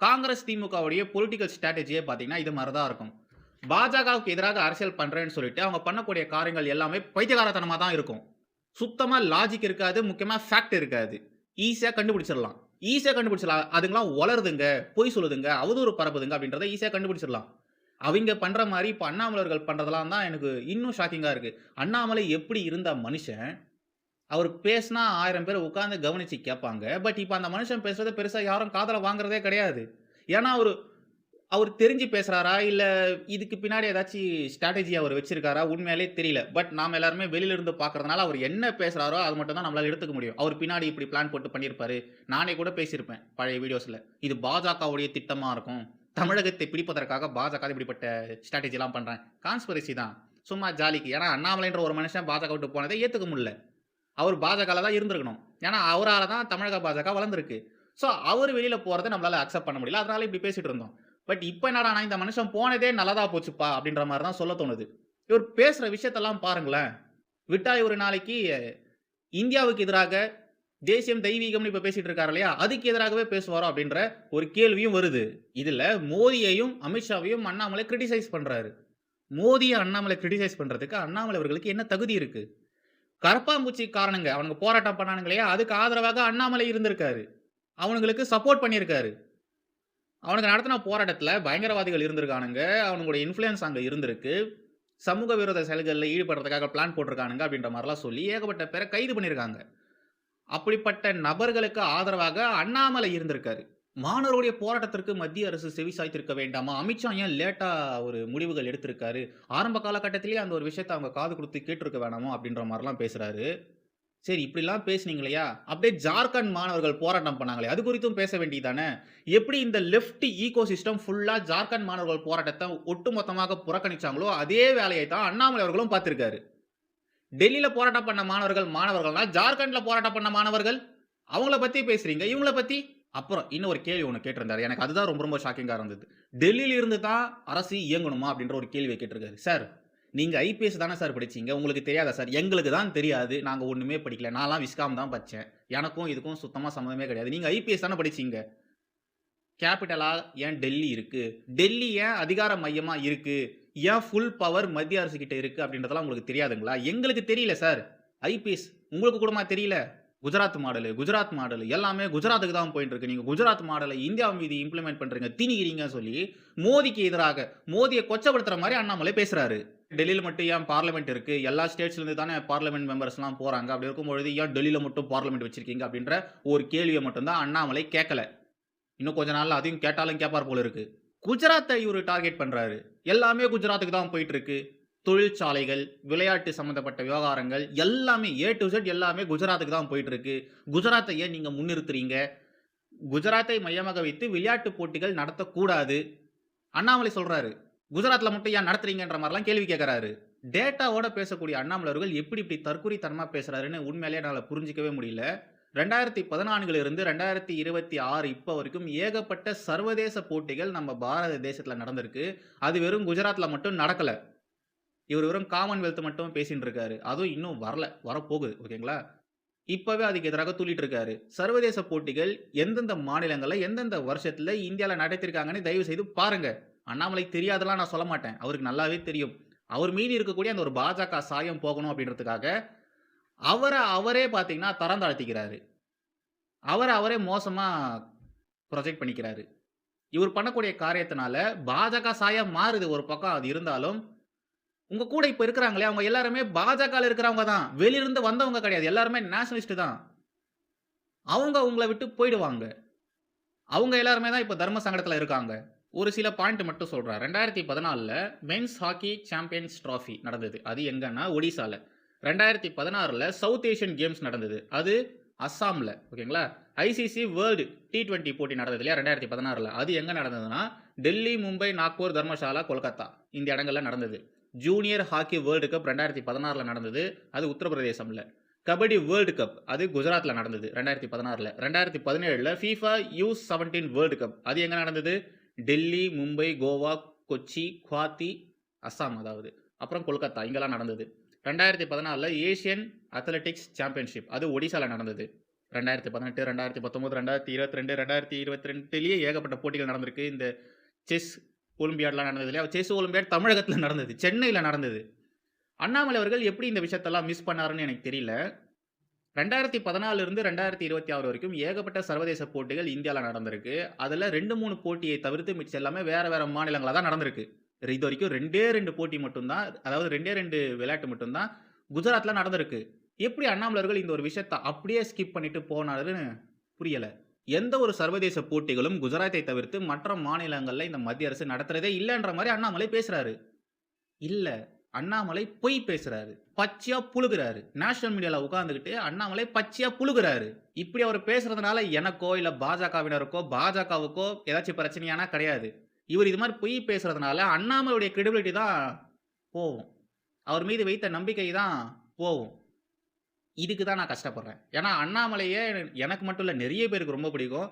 காங்கிரஸ் திமுகவுடைய பொலிட்டிக்கல் ஸ்ட்ராட்டஜியே பார்த்தீங்கன்னா, இது மாரி தான் இருக்கும். பாஜகவுக்கு எதிராக அரசியல் பண்றேன்னு சொல்லிட்டு, அவங்க பண்ணக்கூடிய காரியங்கள் எல்லாமே பைத்தியக்காரத்தனமா தான் இருக்கும். சுத்தமா லாஜிக் இருக்காது. முக்கியமா ஃபேக்ட் இருக்காது. ஈஸியா கண்டுபிடிச்சிடலாம். ஈஸியா கண்டுபிடிச்சிடலாம். அதுங்கலாம் ஒளருதுங்க, பொய் சொல்லுதுங்க, அவதூறு பரப்புதுங்க அப்படின்றத ஈஸியா கண்டுபிடிச்சிடலாம். அவிங்க பண்ற மாரி இப்ப அண்ணாமலை அவர்கள் பண்றதெல்லாம் தான் எனக்கு இன்னும் ஷாக்கிங்கா இருக்கு. அண்ணாமலை எப்படி இருந்த மனுஷன், அவரு பேசினா 1000 பேர் உட்கார்ந்து கவனிச்சு கேட்பாங்க. பட் இப்ப அந்த மனுஷன் பேசுறத பெருசா யாரும் காதுல வாங்குறதே கிடையாது. ஏன்னா, அவரு அவரு தெரிஞ்சு பேசுறாரா? இல்ல இதுக்கு பின்னாடி ஏதாச்சு ஸ்ட்ராட்டஜி அவரு வச்சிருக்காரா? உண்மையாலே தெரியல. பட் நாம எல்லாருமே வெளியில இருந்து பார்க்கிறதுனால, அவரு என்ன பேசுறாரோ, அது மட்டும் தான் நம்மளால எடுத்துக்க முடியும். அவரு பின்னாடி இப்படி பிளான் போட்டு பண்ணியிருப்பாரு. நானே கூட பேசியிருப்பேன், பழைய வீடியோஸ்ல. இது பாஜகவுடைய திட்டமா இருக்கும். தமிழகத்தை பிடிப்பதற்காக பாஜக இப்படிப்பட்ட ஸ்ட்ராட்டஜிலாம் பண்றாங்க. கான்ஸ்பிரசி தான். சும்மா ஜாலிக்கு. ஏன்னா, அண்ணாமலைன்ற ஒரு மனுஷன் பாஜக விட்டு போனத ஏத்துக்க முடியல. அவரு பாஜகல தான் இருந்திருக்கணும். ஏன்னா, அவரால தான் தமிழக பாஜக வளர்ந்திருக்கு. ஸோ, அவரு வெளியில போறத நம்மளால அக்செப்ட் பண்ண முடியல. அதனால இப்படி பேசிட்டு இருந்தோம். பட் இப்ப என்னடான்னா, இந்த மனுஷன் போனதே நல்லதா போச்சுப்பா! அப்படின்ற மாரி தான் சொல்ல தோணுது. இவரு பேசுற விஷயத்தெல்லாம் பாருங்களேன். விட்டா இவரு நாளைக்கு இந்தியாவுக்கு எதிராக தேசியம், தெய்வீகம்னு இப்ப பேசிட்டு இருக்காரு இல்லையா? அதுக்கு எதிராகவே பேசுவாரோ அப்படின்ற ஒரு கேள்வியும் வருது. இதுல மோடியையும், அமித்ஷாவையும் அண்ணாமலை கிரிட்டிசைஸ் பண்றாரு. மோடிய அண்ணாமலை கிரிட்டிசைஸ் பண்றதுக்கு அண்ணாமலை அவர்களுக்கு என்ன தகுதி இருக்கு? கரப்பான்பூச்சி காரணங்க. அவனுங்க போராட்டம் பண்ணானுங்க இல்லையா? அதுக்கு ஆதரவாக அண்ணாமலை இருந்திருக்காரு. அவனுங்களுக்கு சப்போர்ட் பண்ணியிருக்காரு. அவனுங்க நடத்தின போராட்டத்தில பயங்கரவாதிகள் இருந்திருக்கானுங்க. அவனுங்களுடைய இன்ஃப்ளூயன்ஸ் அங்க இருந்திருக்கு. சமூக விரோத செயல்கள்ல ஈடுபடுறதுக்காக பிளான் போட்டிருக்கானுங்க அப்படின்ற மாரிலாம் சொல்லி ஏகப்பட்ட பேர கைது பண்ணியிருக்காங்க. அப்படிப்பட்ட நபர்களுக்கு ஆதரவாக அண்ணாமலை இருந்திருக்காரு. மாணவர்களுடைய போராட்டத்திற்கு மத்திய அரசு செவி சாய்த்திருக்க வேண்டாமா? அமித்ஷா ஏன் லேட்டா ஒரு முடிவுகள் எடுத்திருக்காரு? ஆரம்ப காலகட்டத்திலேயே அந்த ஒரு விஷயத்த அவங்க காது குடுத்து கேட்டுருக்க வேணாமோ? அப்படின்ற மாரிலாம் பேசுறாரு. சரி இப்படிலாம் பேசுனீங்க இல்லையா? அப்படியே ஜார்க்கண்ட் மாணவர்கள் போராட்டம் பண்ணாங்களே, அது குறித்தும் பேச வேண்டியது தானே? எப்படி இந்த லெஃப்ட் ஈகோசிஸ்டம் ஃபுல்லா ஜார்க்கண்ட் மாணவர்கள் போராட்டத்த ஒட்டுமொத்தமாக புறக்கணிச்சாங்களோ, அதே வேலையை தான் அண்ணாமலை அவர்களும் பார்த்திருக்காரு. டெல்லியில போராட்டம் பண்ண மாணவர்கள்னா, ஜார்க்கண்ட்ல போராட்டம் பண்ண மாணவர்கள், அவங்கள பத்தி பேசுறீங்க. இவங்கள பத்தி அப்புறம் இன்னும் கேள்வி ஒண்ணு கேட்டிருந்தாரு. எனக்கு அதுதான் ரொம்ப ரொம்ப ஷாக்கிங்கா இருந்தது. டெல்லியில இருந்து தான் அரசு இயங்கணுமா? அப்படின்ற ஒரு கேள்விய கேட்டிருக்காரு. சார், நீங்க ஐபிஎஸ் தானே சார் படிச்சீங்க. உங்களுக்கு தெரியாதா சார்? எங்களுக்கு தான் தெரியாது. நாங்க ஒண்ணுமே படிக்கல. நான்லாம் விஸ்காம் தான் படிச்சேன். எனக்கும் இதுக்கும் சுத்தமா சம்மந்தமே கிடையாது. நீங்க ஐபிஎஸ் தானே படிச்சீங்க. கேப்பிட்டலா ஏன் டெல்லி இருக்கு? டெல்லி ஏன் அதிகார மையமா இருக்கு? ஏன் ஃபுல் பவர் மத்திய அரசு கிட்ட இருக்கு அப்படின்றதெல்லாம் உங்களுக்கு தெரியாதுங்களா? எங்களுக்கு தெரியல சார். ஐபிஎஸ் உங்களுக்கு கூடமா தெரியல? குஜராத் மாடலு எல்லாமே குஜராத்துக்கு தான் போயிட்டு இருக்கு. நீங்க குஜராத் மாடல இந்தியா மீது இம்ப்ளிமெண்ட் பண்றீங்க, திணிக்கிறீங்கன்னு சொல்லி மோடிக்கு எதிராக மோடிய கொச்சப்படுத்துற மாரி அண்ணாமலை பேசுறாரு. டெல்லியில மட்டும் ஏன் பார்லிமென்ட் இருக்கு? எல்லா ஸ்டேட்ஸ்ல இருந்து தானே பார்லிமென்ட் மெம்பர்ஸ்லாம் போறாங்க. அப்படி இருக்கும்பொழுது ஏன் டெல்லியில மட்டும் பார்லிமென்ட் வச்சிருக்கீங்க? அப்படின்ற ஒரு கேள்விய மட்டும் தான் அண்ணாமலை கேட்கல. இன்னும் கொஞ்ச நாள்ல அதையும் கேட்டாலும் கேட்பார் போல இருக்கு. குஜராத்த இவரு டார்கெட் பண்றாரு. எல்லாமே குஜராத்துக்கு தான் போயிட்டு இருக்கு. தொழிற்சாலைகள், விளையாட்டு சம்பந்தப்பட்ட விவகாரங்கள் எல்லாமே ஏ டூ இசட் எல்லாமே குஜராத்துக்கு தான் போயிட்டு இருக்கு. குஜராத்த ஏன் நீங்க முன்னிறுத்துறீங்க? குஜராத்தை மையமாக வைத்து விளையாட்டு போட்டிகள் நடத்தக்கூடாது. அண்ணாமலை சொல்றாரு. குஜராத்ல மட்டும் ஏன் நடத்துறீங்கன்ற மாரிலாம் கேள்வி கேட்கறாரு. டேட்டாவோட பேசக்கூடிய அண்ணாமலை அவர்கள் எப்படி இப்படி தற்குறித்தனமா பேசுறாருன்னு உண்மையிலேயே என்னால புரிஞ்சுக்கவே முடியல. 2014 இருந்து 2026 இப்ப வரைக்கும் ஏகப்பட்ட சர்வதேச போட்டிகள் நம்ம பாரத தேசத்துல நடந்திருக்கு. அது வெறும் குஜராத்ல மட்டும் நடக்கல. இவரு வெறும் காமன்வெல்த் மட்டும் பேசின்னு இருக்காரு. அதுவும் இன்னும் வரல. வரப்போகுது. ஓகேங்களா? இப்பவே அதுக்கு எதிராக துள்ளிட்டு இருக்காரு. சர்வதேச போட்டிகள் எந்தெந்த மாநிலங்கள்ல, எந்தெந்த வருஷத்துல இந்தியால நடத்தியிருக்காங்கன்னு தயவு செய்து பாருங்க. அண்ணாமலைக்கு தெரியாதெல்லாம் நான் சொல்ல மாட்டேன். அவருக்கு நல்லாவே தெரியும். அவர் மீது இருக்கக்கூடிய அந்த ஒரு பாஜக சாயம் போகணும் அப்படின்றதுக்காக, அவரே பார்த்தீங்கன்னா தரம் தாழ்த்திக்கிறாரு. அவரே மோசமா ப்ரொஜெக்ட் பண்ணிக்கிறாரு. இவர் பண்ணக்கூடிய காரியத்தினால பாஜக சாயம் மாறுது ஒரு பக்கம் அது இருந்தாலும், உங்க கூட இப்ப இருக்கிறாங்களே, அவங்க எல்லாருமே பாஜகல இருக்கிறவங்க தான். வெளியிருந்து வந்தவங்க கிடையாது. எல்லாருமே நேஷனலிஸ்ட் தான். அவங்க உங்கள விட்டு போயிடுவாங்க. அவங்க எல்லாருமே தான் இப்ப தர்ம சங்கடத்துல இருக்காங்க. ஒரு சில பாயிண்ட் மட்டும் சொல்றேன். 2014ல மென்ஸ் ஹாக்கி சாம்பியன்ஸ் டிராபி நடந்தது. அது எங்கன்னா ஒடிசால. 2016ல சவுத் ஏசியன் கேம்ஸ் நடந்தது. அது அஸ்ஸாம்ல. ஓகேங்களா? ஐசிசி வேர்ல்ட் T20 போட்டி நடந்தது இல்லையா 2016ல. அது எங்க நடந்ததுன்னா, டெல்லி, மும்பை, நாக்பூர், தர்மசாலா, கொல்கத்தா இந்த இடங்கள்ல நடந்தது. ஜூனியர் ஹாக்கி வேர்ல்ட் கப் 2016ல நடந்தது. அது உத்தரப்பிரதேசம்ல. கபடி வேர்ல்ட் கப் அது குஜராத்ல நடந்தது 2016ல. 2017ல FIFA U17 வேர்ல்ட் கப் அது எங்க நடந்தது? டெல்லி, மும்பை, கோவா, கொச்சி, குவாத்தி, அஸ்ஸாம் அதாவது. அப்புறம் கொல்கத்தா இங்கெல்லாம் நடந்தது. 2014ல ஏசியன் அத்லெட்டிக்ஸ் சாம்பியன்ஷிப் அது ஒடிசால நடந்தது. 2018, 2019, 2022, 2022லயே ஏகப்பட்ட போட்டிகள் நடந்திருக்கு. இந்த செஸ் ஒலிம்பியாட்லாம் நடந்தது இல்லையா? செஸ் ஒலிம்பியாட் தமிழகத்தில நடந்தது. சென்னையில நடந்தது. அண்ணாமலை அவர்கள் எப்படி இந்த விஷயத்தெல்லாம் மிஸ் பண்ணாருன்னு எனக்கு தெரியல. 2014 இருந்து 2026 வரைக்கும் ஏகப்பட்ட சர்வதேச போட்டிகள் இந்தியால நடந்திருக்கு. அதுல 2, 3 போட்டியை தவிர்த்து மிச்சம் எல்லாமே வேற, வேற மாநிலங்களா தான் நடந்திருக்கு. இதுவரைக்கும் 2டே 2 போட்டி மட்டும் தான், அதாவது 2டே 2 விளையாட்டு மட்டும் தான் குஜராத்ல நடந்திருக்கு. எப்படி அண்ணாமலை அவர்கள் இந்த ஒரு விஷயத்த அப்படியே ஸ்கிப் பண்ணிட்டு போனாருன்னு புரியல. எந்த ஒரு சர்வதேச போட்டிகளும் குஜராத்தை தவிர்த்து மற்ற மாநிலங்கள்ல இந்த மத்திய அரசு நடத்துறதே இல்லன்ற மாரி அண்ணாமலை பேசுறாரு. இல்ல. அண்ணாமலை பொய் பேசுறாரு. பச்சையா புழுகுறாரு. நேஷனல் மீடியால உட்கார்ந்துகிட்டு அண்ணாமலை பச்சையா புழுகுறாரு. இப்படி அவர் பேசுறதுனால எனக்கோ, இல்ல பாஜகவினருக்கோ, பாஜகவுக்கோ ஏதாச்சும் பிரச்சனையானா கிடையாது. இவர் இது மாரி பொய் பேசுறதுனால அண்ணாமலையுடைய கிரெடிபிலிட்டி தான் போவும். அவர் மீது வைத்த நம்பிக்கை தான் போவும். இதுக்கு தான் நான் கஷ்டப்படுறேன். ஏன்னா அண்ணாமலைய எனக்கு மட்டும் இல்ல நெறைய பேருக்கு ரொம்ப பிடிக்கும்.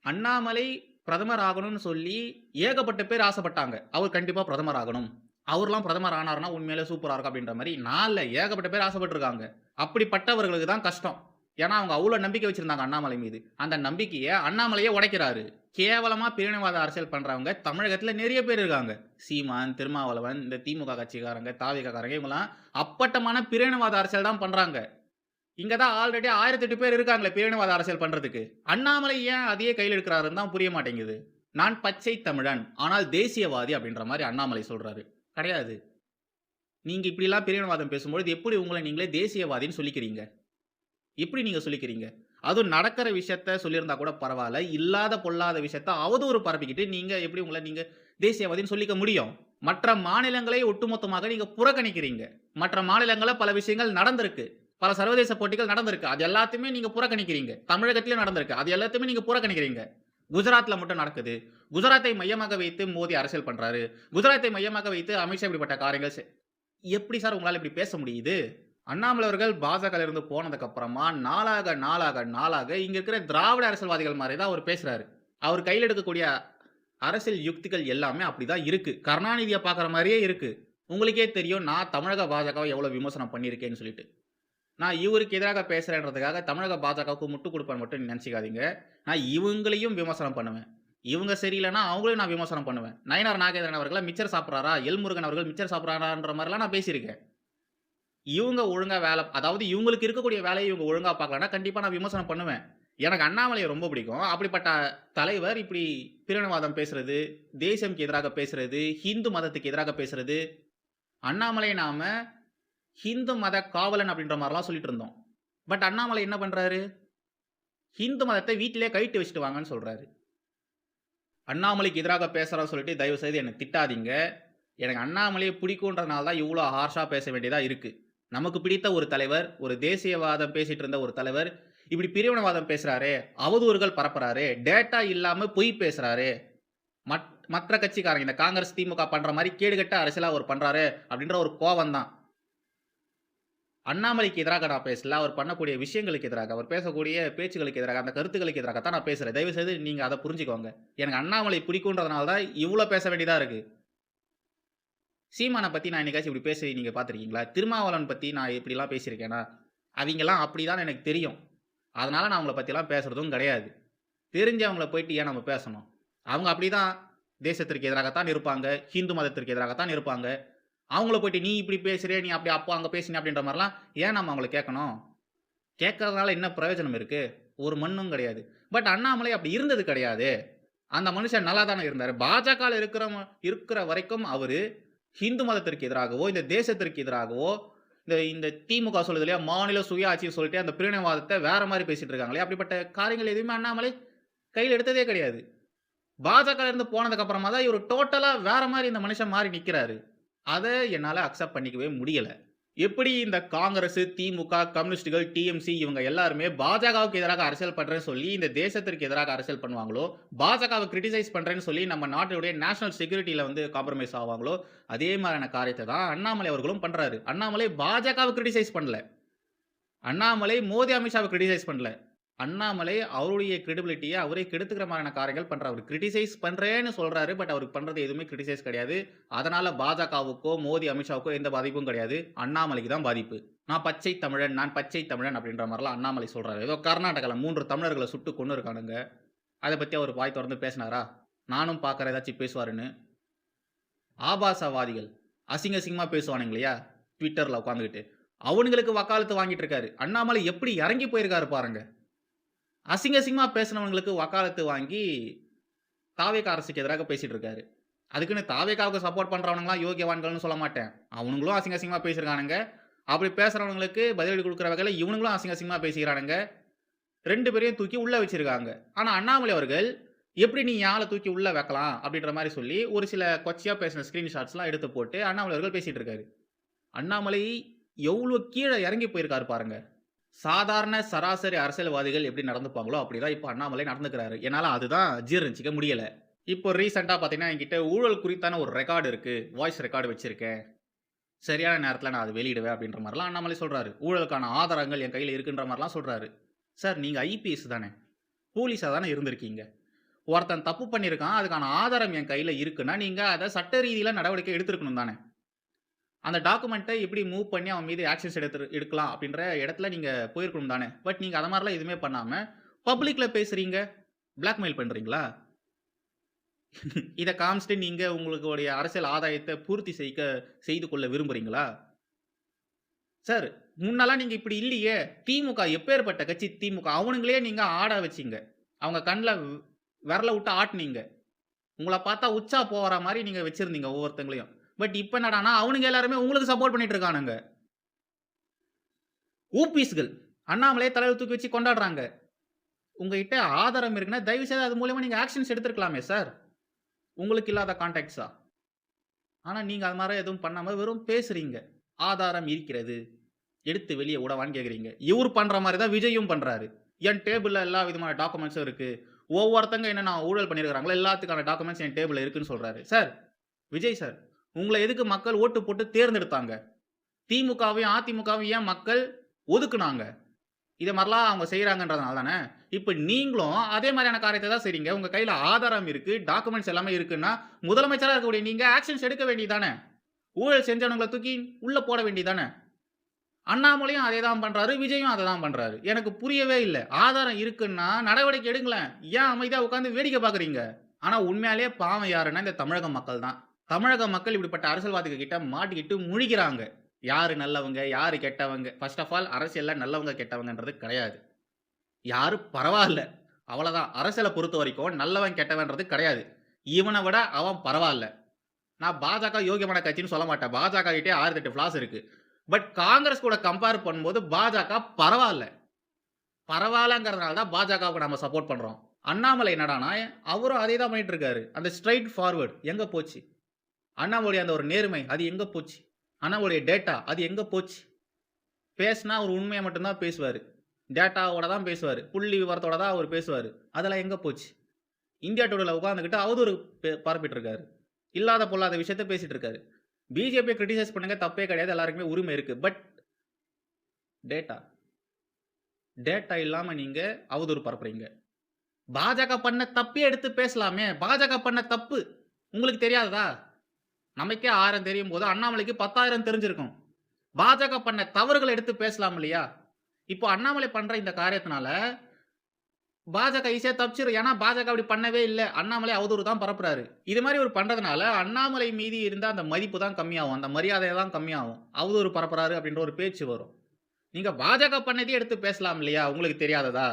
அண்ணாமலை பிரதமர் ஆகணும்னு சொல்லி ஏகப்பட்ட பேர் ஆசைப்பட்டாங்க. அவர் கண்டிப்பா பிரதமர் ஆகணும். அவர்லாம் பிரதமர் ஆனாருன்னா உண்மையிலே சூப்பரா இருக்கும் அப்படின்ற மாரி நான் இல்ல ஏகப்பட்ட பேர் ஆசைப்பட்டுருக்காங்க. அப்படிப்பட்டவர்களுக்கு தான் கஷ்டம். ஏன்னா அவங்க அவ்ளோ நம்பிக்கை வச்சிருந்தாங்க அண்ணாமலை மீது. அந்த நம்பிக்கைய அண்ணாமலையே உடைக்கிறாரு. கேவலமா பிரிவினைவாத அரசியல் பண்றவங்க தமிழகத்தில நெறைய பேர் இருக்காங்க. சீமான், திருமாவளவன், இந்த திமுக கட்சிக்காரங்க, தாவேகாக்காரங்க இவங்கலாம் அப்பட்டமான பிரிவினைவாத அரசியல் தான் பண்றாங்க. இங்க தான் ஆல்ரெடி 1008 பேர் இருக்காங்களே பிரிவினைவாத அரசியல் பண்றதுக்கு. அண்ணாமலை ஏன் அதையே கையில எடுக்கிறாருன்னு தான் புரிய மாட்டேங்குது. நான் பச்சை தமிழன், ஆனால் தேசியவாதி அப்படின்ற மாரி அண்ணாமலை சொல்றாரு. கிடையாது. நீங்க இப்படிலாம் பிரிவினைவாதம் பேசும்பொழுது எப்படி உங்கள நீங்களே தேசியவாதின்னு சொல்லிக்கிறீங்க? எப்படி நீங்க சொல்லிக்கிறீங்க? அதுவும் நடக்கிற விஷயத்த சொல்லியிருந்தா கூட பரவால்ல. இல்லாத பொல்லாத விஷயத்த அவதூறு பரப்பிக்கிட்டு நீங்க எப்படி உங்கள நீங்க தேசியவாதின்னு சொல்லிக்க முடியும்? மற்ற மாநிலங்களை ஒட்டுமொத்தமாக நீங்க புறக்கணிக்கிறீங்க. மற்ற மாநிலங்கள்ல பல விஷயங்கள் நடந்திருக்கு. பல சர்வதேச போட்டிகள் நடந்திருக்கு. அது எல்லாத்தையுமே நீங்க புறக்கணிக்கிறீங்க. தமிழகத்திலும் நடந்திருக்கு. அது எல்லாத்தையுமே நீங்க புறக்கணிக்கிறீங்க. குஜராத்ல மட்டும் நடக்குது. குஜராத்தை மையமாக வைத்து மோடி அரசியல் பண்றாரு. குஜராத்தை மையமாக வைத்து அமித்ஷா இப்படிப்பட்ட காரியங்கள் எப்படி சார் உங்களால இப்படி பேச முடியுது? அண்ணாமலை அவர்கள் பாஜகல இருந்து போனதுக்கு அப்புறமா நாளாக இங்க இருக்கிற திராவிட அரசியல்வாதிகள் மாரி தான் அவர் பேசுறாரு. அவர் கையில எடுக்கக்கூடிய அரசியல் யுக்திகள் எல்லாமே அப்படிதான் இருக்கு. கருணாநிதிய பார்க்குற மாரியே இருக்கு. உங்களுக்கே தெரியும் நான் தமிழக பாஜகவ எவ்வளவு விமர்சனம் பண்ணியிருக்கேன்னு சொல்லிட்டு. நான் இவருக்கு எதிராக பேசுறேன்றதுக்காக தமிழக பாஜகவுக்கு முட்டுக் குடுப்பேன்னு மட்டும் நெனச்சுக்காதீங்க. நான் இவங்களையும் விமர்சனம் பண்ணுவேன். இவங்க சரியில்லன்னா அவங்களையும் நான் விமர்சனம் பண்ணுவேன். நயினார் நாகேந்திரன் அவர்கள மிச்சர் சாப்பிடுறாரா? எல்முருகன் அவர்கள் மிச்சர் சாப்பிடுறாரான்ற மாரிலாம் நான் பேசியிருக்கேன். இவங்க ஒழுங்கா அதாவது இவங்களுக்கு இருக்கக்கூடிய வேலைய இவங்க ஒழுங்கா பார்க்கலன்னா, கண்டிப்பா நான் விமர்சனம் பண்ணுவேன். எனக்கு அண்ணாமலைய ரொம்ப பிடிக்கும். அப்படிப்பட்ட தலைவர் இப்படி பிரிவினைவாதம் பேசுறது, தேசம்க்கு எதிராக பேசுறது, ஹிந்து மதத்துக்கு எதிராக பேசுறது, அண்ணாமலைய நாம ஹிந்து மத காவலன் அப்படின்ற மாரிலாம் சொல்லிட்டு இருந்தோம். பட் அண்ணாமலை என்ன பண்றாரு? ஹிந்து மதத்த வீட்டிலேயே கழட்டி வச்சுட்டு வாங்கன்னு சொல்றாரு. அண்ணாமலைக்கு எதிராக பேசுறோம்னு சொல்லிட்டு தயவு செய்து என்ன திட்டாதீங்க. எனக்கு அண்ணாமலைய பிடிக்குன்றதுனால தான் இவ்ளோ ஹார்ஷா பேச வேண்டியதா இருக்கு. நமக்கு பிடித்த ஒரு தலைவர், ஒரு தேசியவாதம் பேசிட்டு இருந்த ஒரு தலைவர், இப்படி பிரிவினைவாதம் பேசுறாரே, அவதூறுகள் பரப்புறாரே, டேட்டா இல்லாம பொய் பேசுறாரே, மற்ற கட்சிக்காரங்க இந்த காங்கிரஸ், திமுக பண்ற மாரி கேடுகெட்ட அரசியலா அவர் பண்றாரே அப்படின்ற ஒரு கோவம் தான். அண்ணாமலைக்கு எதிராக நான் பேசல. அவர் பண்ணக்கூடிய விஷயங்களுக்கு எதிராக, அவர் பேசக்கூடிய பேச்சுகளுக்கு எதிராக, அந்த கருத்துக்களுக்கு எதிராக தான் நான் பேசுறேன். தயவு செய்து நீங்க அத புரிஞ்சுக்கோங்க. எனக்கு அண்ணாமலை பிடிக்கும்ன்றதுனால தான் இவ்ளோ பேச வேண்டியதா இருக்கு. சீமான பத்தி நான் என்னைக்காச்சும் இப்படி பேசி நீங்க பார்த்துருக்கீங்களா? திருமாவளவன் பத்தி நான் இப்படிலாம் பேசியிருக்கேனா? அவிங்கலாம் அப்படிதான்னு எனக்கு தெரியும். அதனால நான் அவங்கள பத்திலாம் பேசுறதும் கிடையாது. தெரிஞ்சவங்கள போயிட்டு ஏன் நம்ம பேசணும்? அவங்க அப்படிதான் தேசத்திற்கு எதிராகத்தான் இருப்பாங்க. ஹிந்து மதத்திற்கு எதிராகத்தான் இருப்பாங்க. அவங்கள போயிட்டு நீ இப்படி பேசுறியே, நீ அப்படி அப்போ அங்க பேசின அப்படின்ற மாரிலாம் ஏன் நம்ம அவங்கள கேட்கணும்? கேட்கறதுனால என்ன பிரயோஜனம் இருக்கு? ஒரு மண்ணும் கிடையாது. பட் அண்ணாமலை அப்படி இருந்தது கிடையாதே. அந்த மனுஷன் நல்லா தானே இருந்தாரு. பாஜகல இருக்கிற வரைக்கும் அவரு ஹிந்து மதத்திற்கு எதிராகவோ, இந்த தேசத்திற்கு எதிராகவோ, இந்த திமுக சொல்லுது இல்லையா, மாநில சுயாட்சின்னு சொல்லிட்டு அந்த பிரிவினைவாதத்த வேற மாரி பேசிட்டு இருக்காங்களே, அப்படிப்பட்ட காரியங்கள் எதுவுமே அண்ணாமலை கையில எடுத்ததே கிடையாது. பாஜகல இருந்து போனதுக்கு அப்புறமா தான் இவரு டோட்டலா வேற மாரி இந்த மனுஷன் மாறி நிக்கிறாரு. அத என்னால அக்செப்ட் பண்ணிக்கவே முடியல. எப்படி இந்த காங்கிரஸ், திமுக, கம்யூனிஸ்டுகள், டிஎம்சி இவங்க எல்லாருமே பாஜகவுக்கு எதிராக அரசியல் பண்றேன்னு சொல்லி இந்த தேசத்திற்கு எதிராக அரசியல் பண்ணுவாங்களோ, பாஜகவை கிரிட்டிசைஸ் பண்றேன்னு சொல்லி நம்ம நாட்டுடைய நேஷனல் செக்யூரிட்டில காம்ப்ரமைஸ் ஆவாங்களோ, அதே மாதிரியான காரியத்த தான் அண்ணாமலை அவர்களும் பண்றாரு. அண்ணாமலை பாஜகவை கிரிட்டிசைஸ் பண்ணல. அண்ணாமலை மோடி, அமித்ஷாவை கிரிட்டிசைஸ் பண்ணல. அண்ணாமலை அவருடைய கிரெடிபிலிட்டிய அவரே கெடுத்துக்கிற மாரியான காரியங்கள் பண்றாரு. அவரு கிரிட்டிசைஸ் பண்றேன்னு சொல்றாரு. பட் அவருக்கு பண்றது எதுவுமே கிரிட்டிசைஸ் கிடையாது. அதனால பாஜகவுக்கோ, மோடி, அமித்ஷாவுக்கோ எந்த பாதிப்பும் கிடையாது. அண்ணாமலைக்கு தான் பாதிப்பு. நான் பச்சை தமிழன், நான் பச்சை தமிழன் அப்படின்ற மாரிலாம் அண்ணாமலை சொல்றாரு. ஏதோ கர்நாடகால 3 தமிழர்கள சுட்டு கொன்னு இருக்கானுங்க. அத பத்தி அவரு வாய் தொறந்து பேசினாரா? நானும் பார்க்குறேன் ஏதாச்சும் பேசுவாருன்னு. ஆபாசவாதிகள் அசிங்க அசிங்கமா பேசுவானுங்க இல்லையா? ட்விட்டர்ல உட்கார்ந்துகிட்டு. அவனுங்களுக்கு வக்காலத்து வாங்கிட்டு இருக்காரு. அண்ணாமலை எப்படி இறங்கி போயிருக்காரு பாருங்க. அசிங்க அசிங்கமா பேசினவங்களுக்கு வக்காலத்து வாங்கி தாவேகா அரசுக்கு எதிராக பேசிட்டு இருக்காரு. அதுக்குன்னு தாவேகாவுக்கு சப்போர்ட் பண்றவனுங்கலாம் யோகியவான்கள்னு சொல்ல மாட்டேன். அவனுங்களும் அசிங்க அசிங்கமா பேசியிருக்கானுங்க. அப்படி பேசுறவங்களுக்கு பதிலடி குடுக்குற வகையில இவனுங்களும் அசிங்க அசிங்கமா பேசிக்கிறானுங்க. 2 பேரையும் தூக்கி உள்ள வச்சிருக்காங்க. ஆனா அண்ணாமலை அவர்கள் எப்படி நீ என் ஆள தூக்கி உள்ள வைக்கலாம் அப்படின்ற மாரி சொல்லி ஒரு சில கொச்சையா பேசின ஸ்கிரீன்ஷாட்ஸ்லாம் எடுத்து போட்டு அண்ணாமலை அவர்கள் பேசிட்டு இருக்காரு. அண்ணாமலை எவ்ளோ கீழ இறங்கி போயிருக்காரு பாருங்க. சாதாரண சராசரி அரசியல்வாதிகள் எப்படி நடந்துப்பாங்களோ, அப்படிதான் இப்ப அண்ணாமலை நடந்துக்கிறாரு. என்னால அதுதான் ஜீரணிச்சுக்க முடியல. இப்போ ரீசென்ட்டா பார்த்தீங்கன்னா, என்கிட்ட ஊழல் குறித்தான ஒரு ரெக்கார்ட் இருக்கு. வாய்ஸ் ரெக்கார்ட் வச்சிருக்கேன். சரியான நேரத்தில நான் அத வெளியிடுவேன் அப்படின்ற மாரிலாம் அண்ணாமலை சொல்றாரு. ஊழலுக்கான ஆதாரங்கள் என் கையில இருக்குன்ற மாரிலாம் சொல்றாரு. சார் நீங்க ஐபிஎஸ் தானே. போலீஸா தானே இருந்திருக்கீங்க. ஒருத்தன் தப்பு பண்ணியிருக்கான். அதுக்கான ஆதாரம் என் கையில இருக்குன்னா, நீங்க அத சட்ட ரீதியில நடவடிக்கை எடுத்திருக்கணும் தானே. அந்த டாக்குமெண்ட்ட எப்படி மூவ் பண்ணி அவன் மீது ஆக்ஷன்ஸ் எடுக்கலாம் அப்படின்ற இடத்துல நீங்க போயிருக்கணும் தானே. பட் நீங்க அத மாரிலாம் எதுவுமே பண்ணாம, பப்ளிக்ல பேசுறீங்க. பிளாக்மெயில் பண்றீங்களா? இத காமிச்சுட்டு நீங்க உங்களுடைய அரசியல் ஆதாயத்த பூர்த்தி செய்து கொள்ள விரும்புறீங்களா? சார் முன்னலாம் நீங்க இப்படி இல்லையே. திமுக எப்பேர்ப்பட்ட கட்சி திமுக. அவனுங்களே நீங்க ஆட வச்சீங்க. அவங்க கண்ல விரல விட்டு ஆட்டுனீங்க. உங்கள பார்த்தா உச்சா போற மாரி நீங்க வச்சிருந்தீங்க ஒவ்வொருத்தங்களையும். பட் இப்ப என்னடான்னா, அவனுங்க எல்லாருமே உங்களுக்கு சப்போர்ட் பண்ணிட்டு இருக்கானுங்க. ஊபிஸ்கள் அண்ணாமலைய தலையில தூக்கி வச்சு கொண்டாடுறாங்க. உங்ககிட்ட ஆதாரம் இருக்குன்னா, தயவு செய்து அது மூலியமா நீங்க ஆக்ஷன்ஸ் எடுத்திருக்கலாமே சார். உங்களுக்கு இல்லாத கான்டாக்ட்ஸா? ஆனா நீங்க அது மாரி எதுவும் பண்ணாம வெறும் பேசுறீங்க. ஆதாரம் இருக்கிறது. எடுத்து வெளிய விடவான்னு கேட்கிறீங்க. இவரு பண்ற மாரி தான் விஜயும் பண்றாரு. என் டேபிள்ல எல்லா விதமான டாக்குமெண்ட்ஸும் இருக்கு. ஒவ்வொருத்தங்க என்னென்ன ஊழல் பண்ணியிருக்காங்களோ எல்லாத்துக்கான டாக்குமெண்ட்ஸ் என் டேபிள்ல இருக்குன்னு சொல்றாரு. சார், விஜய் சார், உங்கள எதுக்கு மக்கள் ஓட்டு போட்டு தேர்ந்தெடுத்தாங்க? திமுகவையும், அதிமுகவையும் ஏன் மக்கள் ஒதுக்குனாங்க? இத மாரிலாம் அவங்க செய்றாங்கன்றதுனால தானே. இப்ப நீங்களும் அதே மாரியான காரியத்த தான் செய்றீங்க. உங்க கையில ஆதாரம் இருக்கு, டாக்குமெண்ட்ஸ் எல்லாமே இருக்குன்னா, முதலமைச்சரா இருக்கக்கூடிய நீங்க ஆக்ஷன்ஸ் எடுக்க வேண்டியது தானே. ஊழல் செஞ்சவனுங்கள தூக்கி உள்ள போட வேண்டியது தானே. அண்ணாமலையும் அதே தான் பண்றாரு. விஜயும் அத தான் பண்றாரு. எனக்கு புரியவே இல்ல. ஆதாரம் இருக்குன்னா நடவடிக்கை எடுங்களேன். ஏன் அமைதியா உட்கார்ந்து வேடிக்கை பார்க்குறீங்க? ஆனா உண்மையாலேயே பாவம் யாருன்னா, இந்த தமிழக மக்கள் தான். தமிழக மக்கள் இப்படிப்பட்ட அரசியல்வாதிகள் கிட்ட மாட்டிக்கிட்டு முழிக்கிறாங்க. யாரு நல்லவங்க, யாரு கெட்டவங்க. ஃபர்ஸ்ட் ஆஃப் ஆல் அரசியல்ல நல்லவங்க, கெட்டவங்கன்றது கிடையாது. யாரு பரவால்ல. அவ்வளதான். அரசியல பொறுத்தவரைக்கும் நல்லவன், கெட்டவன்றது கிடையாது. இவன விட அவன் பரவால்ல. நான் பாஜக யோகியமான கட்சின்னு சொல்ல மாட்டேன். பாஜக கிட்டயே 6, 8 ஃப்ளாஸ் இருக்கு. பட் காங்கிரஸ் கூட கம்பேர் பண்ணும்போது பாஜக பரவால்ல. பரவால்லங்கிறதுனால தான் பாஜகவுக்கு நம்ம சப்போர்ட் பண்றோம். அண்ணாமலை என்னடான்னா, அவரும் அதே தான் பண்ணிட்டு இருக்காரு. அந்த ஸ்ட்ரெய்ட் ஃபார்வர்ட் எங்க போச்சு? அண்ணாமலையுடைய அந்த ஒரு நேர்மை அது எங்க போச்சு? அண்ணாமலையுடைய டேட்டா அது எங்க போச்சு? பேசினா அவர் உண்மைய மட்டும் தான் பேசுவாரு. டேட்டாவோட தான் பேசுவாரு. புள்ளி விவரத்தோட தான் அவர் பேசுவாரு. அதெல்லாம் எங்க போச்சு? இந்தியா டுடேல உட்கார்ந்துகிட்டு அவதூறு பரப்பிட்டு இருக்காரு. இல்லாத பொல்லாத விஷயத்த பேசிட்டு இருக்காரு. பிஜேபிய கிரிட்டிசைஸ் பண்ணுங்க தப்பே கிடையாது. எல்லாருக்குமே உரிமை இருக்கு. பட் டேட்டா டேட்டா இல்லாம நீங்க அவதூறு பரப்புறீங்க. பாஜக பண்ண தப்பே எடுத்து பேசலாமே. பாஜக பண்ண தப்பு உங்களுக்கு தெரியாததா? நமக்கே 1000 தெரியும்போது அண்ணாமலைக்கு 10,000 தெரிஞ்சிருக்கும். பாஜக பண்ண தவறுகள எடுத்து பேசலாம் இல்லையா? இப்போ அண்ணாமலை பண்ற இந்த காரியத்தினால பாஜக ஈஸியா தப்பிச்சிரும். ஏன்னா பாஜக அப்படி பண்ணவே இல்ல. அண்ணாமலை அவதூறு தான் பரப்புறாரு. இது மாரி இவரு பண்றதுனால அண்ணாமலை மீது இருந்த அந்த மதிப்பு தான் கம்மியாகும். அந்த மரியாதை தான் கம்மியாகும். அவதூறு பரப்புறாரு அப்படின்ற ஒரு பேச்சு வரும். நீங்க பாஜக பண்ணதையே எடுத்து பேசலாம் இல்லையா? உங்களுக்கு தெரியாததா?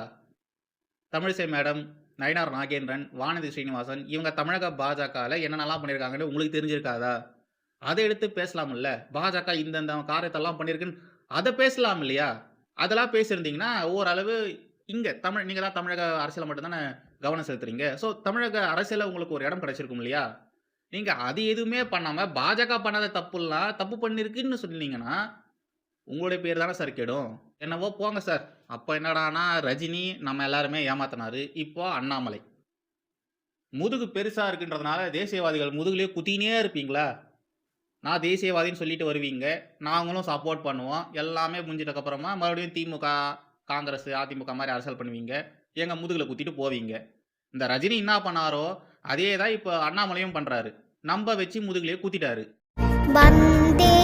தமிழிசை மேடம், நயினார் நாகேந்திரன், வானதி ஸ்ரீனிவாசன் இவங்க தமிழக பாஜகல என்னென்னலாம் பண்ணியிருக்காங்கன்னு உங்களுக்கு தெரிஞ்சிருக்காதா? அத எடுத்து பேசலாம்ல்ல. பாஜக இந்த காரியத்தெல்லாம் பண்ணியிருக்குன்னு அத பேசலாம் இல்லையா? அதெல்லாம் பேசியிருந்தீங்கன்னா ஓரளவு இங்க நீங்க தான் தமிழக அரசியல மட்டும் தானே கவனம் செலுத்துறீங்க. ஸோ தமிழக அரசியல்ல உங்களுக்கு ஒரு இடம் கிடைச்சிருக்கும் இல்லையா? நீங்க அது எதுவுமே பண்ணாம பாஜக பண்ணாத தப்புலாம் தப்பு பண்ணியிருக்குன்னு சொன்னீங்கன்னா, உங்களுடைய பேர் தானே சார் கெடும். என்னவோ போங்க சார். அப்ப என்னடான்னா ரஜினி நம்ம எல்லாருமே ஏமாத்துனாரு. இப்போ அண்ணாமலை. முதுகு பெருசா இருக்குன்றதுனால தேசியவாதிகள் முதுகுலயே குத்தினே இருப்பீங்களா? நான் தேசியவாதின்னு சொல்லிட்டு வருவீங்க. நாங்களும் சப்போர்ட் பண்ணுவோம். எல்லாமே முடிஞ்சிட்டக்கு அப்புறமா மறுபடியும் திமுக, காங்கிரஸ், அதிமுக மாரி அரசியல் பண்ணுவீங்க. எங்க முதுகுல குத்திட்டு போவீங்க. இந்த ரஜினி என்னா பண்ணாரோ, அதே தான் இப்ப அண்ணாமலையும் பண்றாரு. நம்ப வச்சு முதுகுலயே குத்திட்டாரு. வந்தே